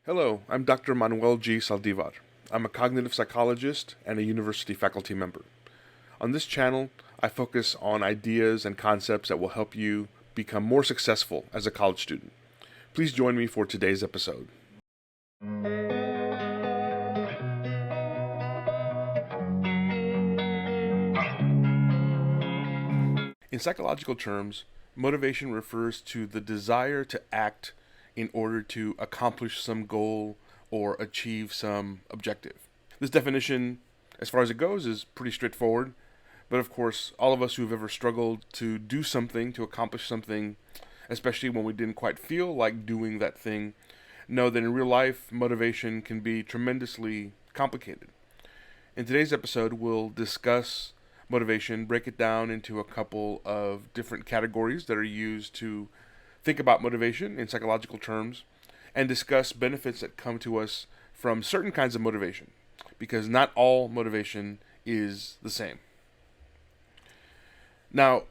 Hello, I'm Dr. Manuel Saldivar. I'm a cognitive psychologist and a university faculty member. On this channel, I focus on ideas and concepts that will help you become more successful as a college student. Please join me for today's episode. In psychological terms, motivation refers to the desire to act in order to accomplish some goal or achieve some objective. This definition, as far as it goes, is pretty straightforward, but of course, all of us who've ever struggled to do something, to accomplish something, especially when we didn't quite feel like doing that thing, know that in real life, motivation can be tremendously complicated. In today's episode, we'll discuss motivation, break it down into a couple of different categories that are used to think about motivation in psychological terms, and discuss benefits that come to us from certain kinds of motivation, because not all motivation is the same. Now,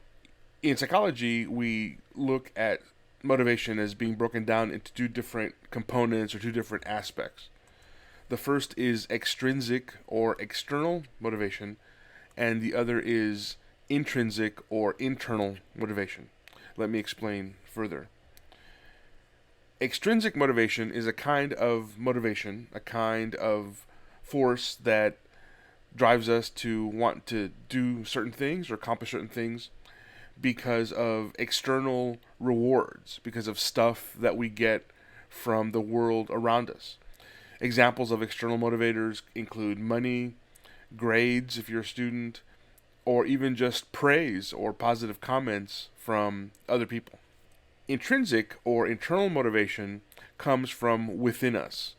in psychology, we look at motivation as being broken down into two different components or two different aspects. The first is extrinsic or external motivation, and the other is intrinsic or internal motivation. Let me explain further. Extrinsic motivation is a kind of motivation, a kind of force that drives us to want to do certain things or accomplish certain things because of external rewards, because of stuff that we get from the world around us. Examples of external motivators include money, grades if you're a student, or even just praise or positive comments from other people. Intrinsic or internal motivation comes from within us.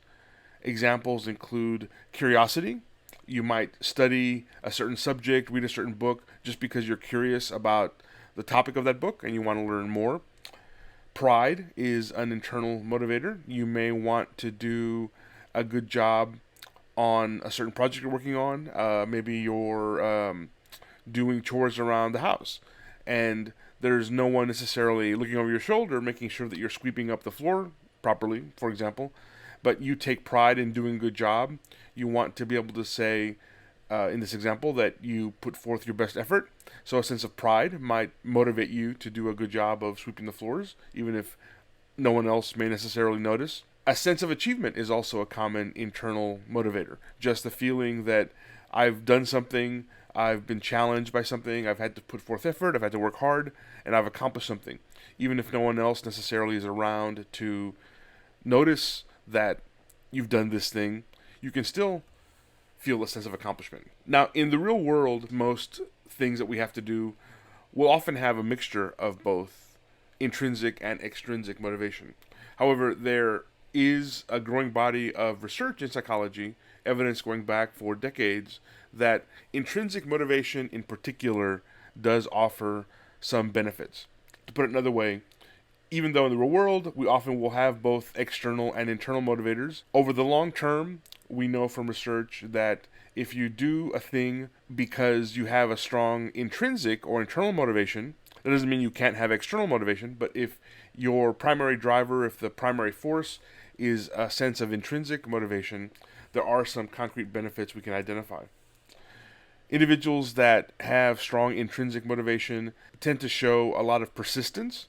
Examples include curiosity. You might study a certain subject, read a certain book, just because you're curious about the topic of that book and you want to learn more. Pride is an internal motivator. You may want to do a good job on a certain project you're working on. Maybe you're doing chores around the house, and there's no one necessarily looking over your shoulder making sure that you're sweeping up the floor properly, for example, but you take pride in doing a good job. You want to be able to say, in this example, that you put forth your best effort. So a sense of pride might motivate you to do a good job of sweeping the floors, even if no one else may necessarily notice. A sense of achievement is also a common internal motivator. Just the feeling that I've done something, I've been challenged by something, I've had to put forth effort, I've had to work hard, and I've accomplished something. Even if no one else necessarily is around to notice that you've done this thing, you can still feel a sense of accomplishment. Now, in the real world, most things that we have to do will often have a mixture of both intrinsic and extrinsic motivation. However, there is a growing body of research in psychology, evidence going back for decades, that intrinsic motivation in particular does offer some benefits. To put it another way, even though in the real world we often will have both external and internal motivators, over the long term, we know from research that if you do a thing because you have a strong intrinsic or internal motivation, that doesn't mean you can't have external motivation, but if your primary driver, if the primary force is a sense of intrinsic motivation, there are some concrete benefits we can identify. Individuals that have strong intrinsic motivation tend to show a lot of persistence.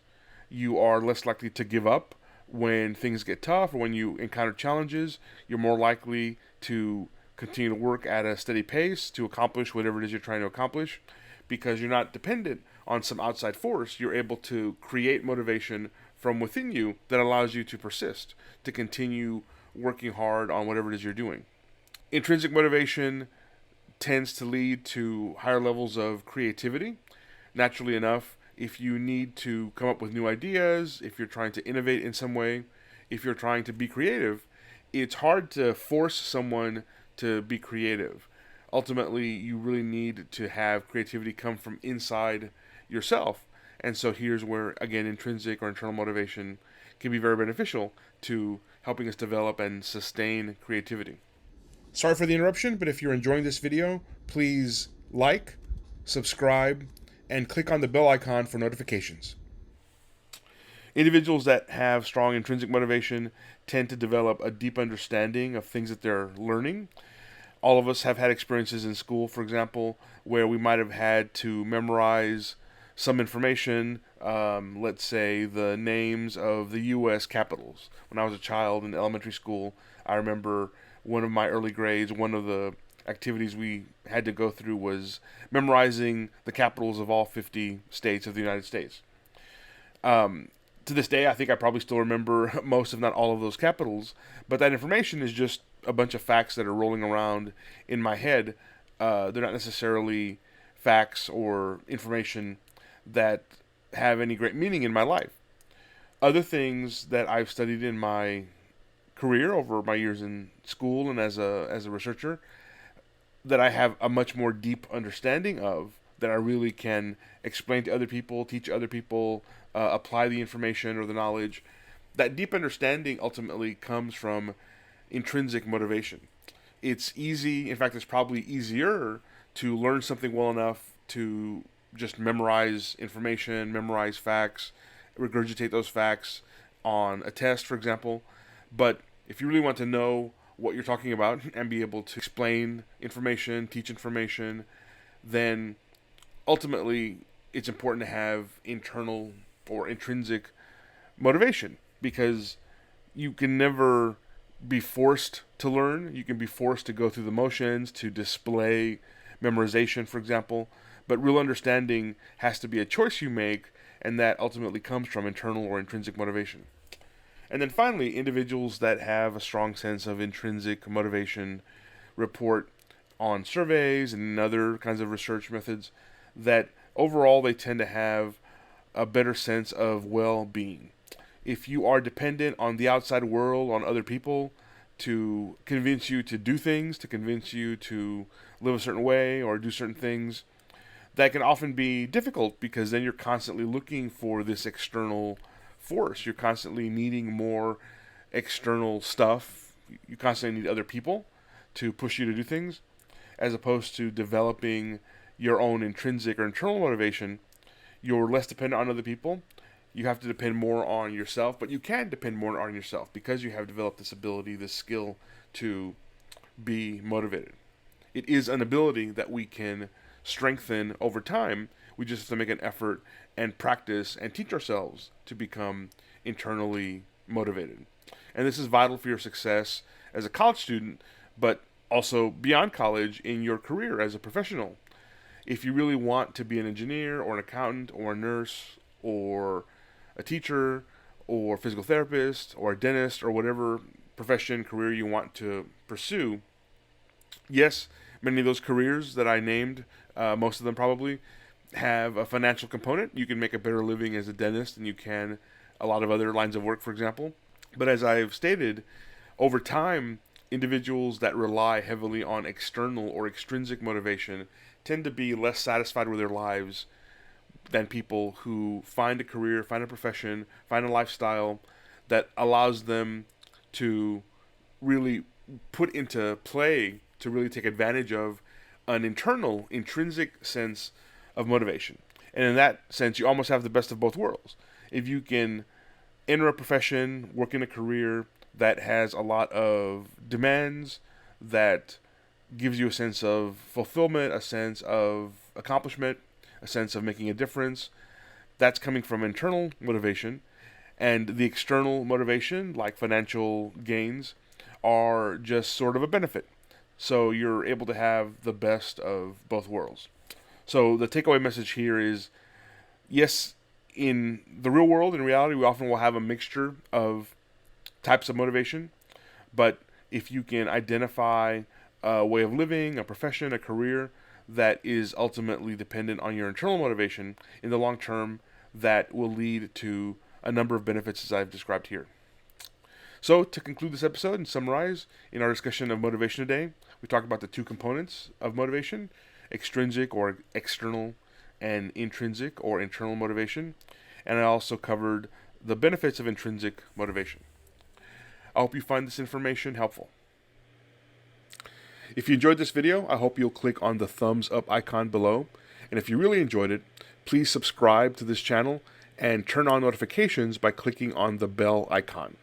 You are less likely to give up when things get tough or when you encounter challenges. You're more likely to continue to work at a steady pace to accomplish whatever it is you're trying to accomplish, because you're not dependent on some outside force. You're able to create motivation from within you that allows you to persist, to continue working hard on whatever it is you're doing. Intrinsic motivation tends to lead to higher levels of creativity. Naturally enough, if you need to come up with new ideas, if you're trying to innovate in some way, if you're trying to be creative, it's hard to force someone to be creative. Ultimately, you really need to have creativity come from inside yourself. And so here's where, again, intrinsic or internal motivation can be very beneficial to helping us develop and sustain creativity. Sorry for the interruption, but if you're enjoying this video, please like, subscribe, and click on the bell icon for notifications. Individuals that have strong intrinsic motivation tend to develop a deep understanding of things that they're learning. All of us have had experiences in school, for example, where we might have had to memorize some information, let's say the names of the U.S. capitals. When I was a child in elementary school, I remember one of my early grades, one of the activities we had to go through was memorizing the capitals of all 50 states of the United States. To this day, I think I probably still remember most, if not all, of those capitals, but that information is just a bunch of facts that are rolling around in my head. They're not necessarily facts or information that have any great meaning in my life. Other things that I've studied in my career over my years in school and as a researcher that I have a much more deep understanding of, that I really can explain to other people, teach other people, apply the information or the knowledge. That deep understanding ultimately comes from intrinsic motivation. It's easy, in fact, it's probably easier to learn something well enough to just memorize information, memorize facts, regurgitate those facts on a test, for example. But if you really want to know what you're talking about and be able to explain information, teach information, then ultimately it's important to have internal or intrinsic motivation, because you can never be forced to learn. You can be forced to go through the motions, to display memorization, for example, but real understanding has to be a choice you make, and that ultimately comes from internal or intrinsic motivation. And then finally, individuals that have a strong sense of intrinsic motivation report on surveys and other kinds of research methods that overall they tend to have a better sense of well-being. If you are dependent on the outside world, on other people, to convince you to do things, to convince you to live a certain way or do certain things, that can often be difficult, because then you're constantly looking for this external force. You're constantly needing more external stuff. You constantly need other people to push you to do things, as opposed to developing your own intrinsic or internal motivation. You're less dependent on other people. You have to depend more on yourself, but you can depend more on yourself because you have developed this ability, this skill to be motivated. It is an ability that we can strengthen over time. We just have to make an effort and practice and teach ourselves to become internally motivated. And this is vital for your success as a college student, but also beyond college in your career as a professional. If you really want to be an engineer or an accountant or a nurse or a teacher or a physical therapist or a dentist or whatever profession, career you want to pursue, yes, many of those careers that I named, most of them probably, have a financial component. You can make a better living as a dentist than you can a lot of other lines of work, for example. But as I've stated, over time, individuals that rely heavily on external or extrinsic motivation tend to be less satisfied with their lives than people who find a career, find a profession, find a lifestyle that allows them to really put into play, to really take advantage of an internal, intrinsic sense of motivation. And in that sense, you almost have the best of both worlds. If you can enter a profession, work in a career that has a lot of demands, that gives you a sense of fulfillment, a sense of accomplishment, a sense of making a difference, that's coming from internal motivation. And the external motivation, like financial gains, are just sort of a benefit. So you're able to have the best of both worlds. So the takeaway message here is, yes, in the real world, in reality, we often will have a mixture of types of motivation. But if you can identify a way of living, a profession, a career that is ultimately dependent on your internal motivation, in the long term, that will lead to a number of benefits as I've described here. So to conclude this episode and summarize, in our discussion of motivation today, we talked about the two components of motivation: extrinsic or external, and intrinsic or internal motivation. And I also covered the benefits of intrinsic motivation. I hope you find this information helpful. If you enjoyed this video, I hope you'll click on the thumbs up icon below. And if you really enjoyed it, please subscribe to this channel and turn on notifications by clicking on the bell icon.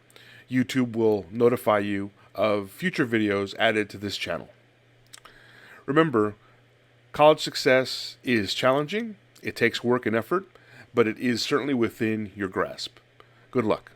YouTube will notify you of future videos added to this channel. Remember, college success is challenging, it takes work and effort, but it is certainly within your grasp. Good luck.